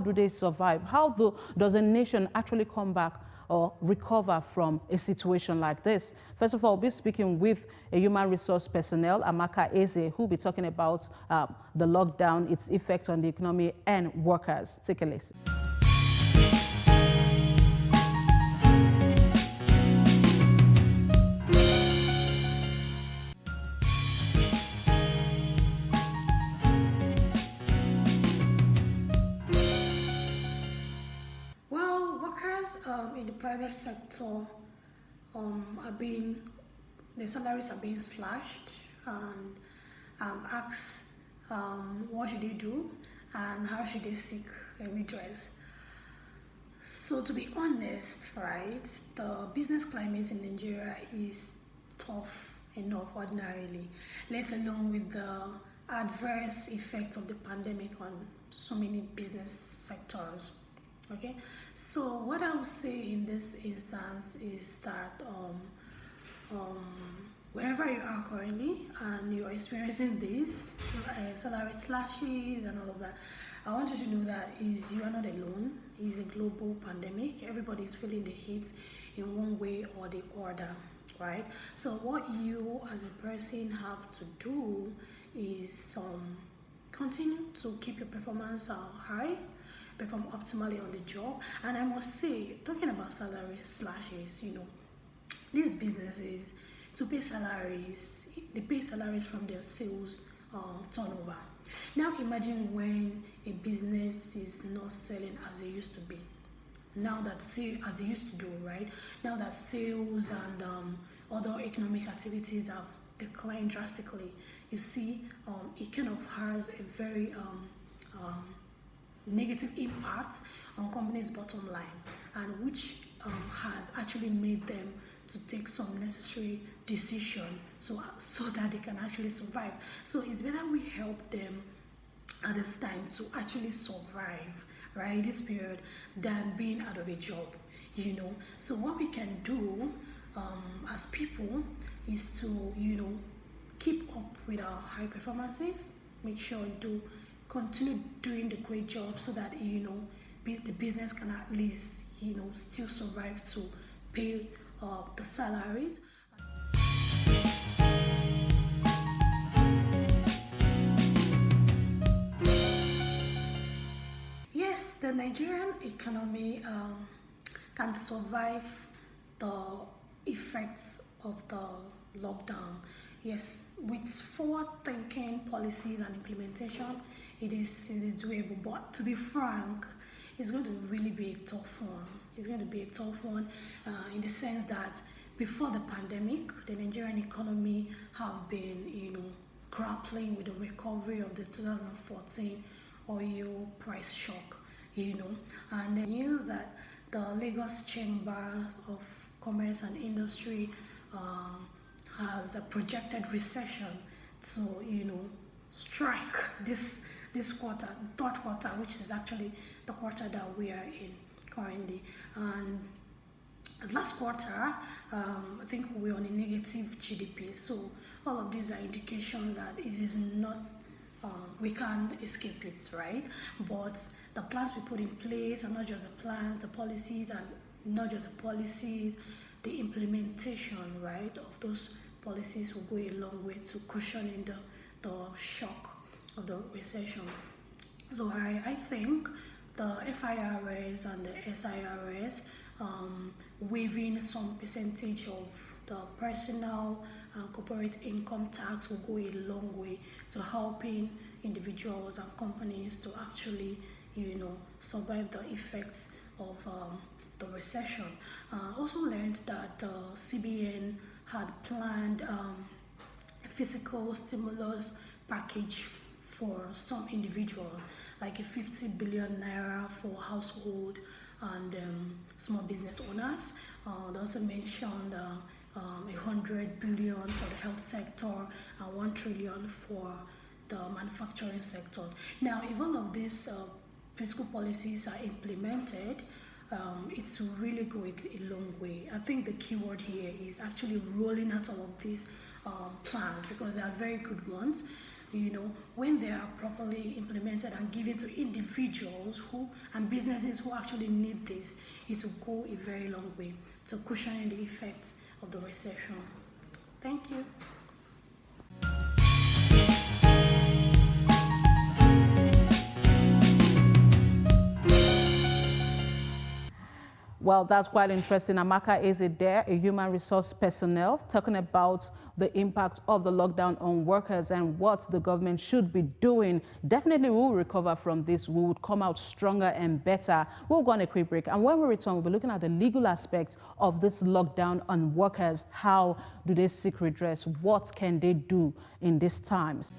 do they survive? Does a nation actually come back or recover from a situation like this? First of all, we'll be speaking with a human resource personnel, Amaka Ezeh, who will be talking about the lockdown, its effect on the economy and workers. Take a listen. In the private sector, the salaries are being slashed, and asked what should they do and how should they seek a redress. So to be honest, right, the business climate in Nigeria is tough enough ordinarily, let alone with the adverse effect of the pandemic on so many business sectors. Okay, so what I would say in this instance is that wherever you are currently and you're experiencing this salary slashes and all of that, I want you to know that you are not alone. It's a global pandemic. Everybody is feeling the heat in one way or the other, right? So what you as a person have to do is continue to keep your performance high, perform optimally on the job. And I must say, talking about salary slashes, these businesses, to pay salaries, they pay salaries from their sales turnover. Now imagine when a business is not selling as it used to be. Now that as it used to do, right? Now that sales and other economic activities have declined drastically, you see, it kind of has a very negative impact on companies' bottom line, and which has actually made them to take some necessary decision so that they can actually survive. So it's better we help them at this time to actually survive, right, this period, than being out of a job. So what we can do as people is to keep up with our high performances, make sure you do continue doing the great job so that the business can at least still survive to pay the salaries. Yes, the Nigerian economy can survive the effects of the lockdown. Yes, with forward-thinking policies and implementation, it is doable. But to be frank, it's going to really be a tough one. It's going to be a tough one in the sense that before the pandemic, the Nigerian economy have been, grappling with the recovery of the 2014 oil price shock, and the news that the Lagos Chamber of Commerce and Industry has a projected recession to strike this quarter, third quarter, which is actually the quarter that we are in currently. And last quarter, I think we're on a negative GDP. So all of these are indications that it is not, we can't escape it, right? But the plans we put in place are not just the plans, the policies, and not just the policies, the implementation, right, of those policies will go a long way to cushioning the shock of the recession. So I think the FIRS and the SIRS waiving some percentage of the personal and corporate income tax will go a long way to helping individuals and companies to actually survive the effects of the recession. Also learned that the CBN had planned a fiscal stimulus package for some individuals, like a 50 billion naira for household and small business owners. They also mentioned 100 billion for the health sector and 1 trillion for the manufacturing sector. Now, if all of these fiscal policies are implemented, it's really going a long way. I think the key word here is actually rolling out all of these plans, because they are very good ones. when they are properly implemented and given to individuals and businesses who actually need this, it will go a very long way to cushioning the effects of the recession. Thank you. Well, that's quite interesting. Amaka Ezeh there, a human resource personnel, talking about the impact of the lockdown on workers and what the government should be doing. Definitely we will recover from this. We would come out stronger and better. We'll go on a quick break. And when we return, we'll be looking at the legal aspect of this lockdown on workers. How do they seek redress? What can they do in these times?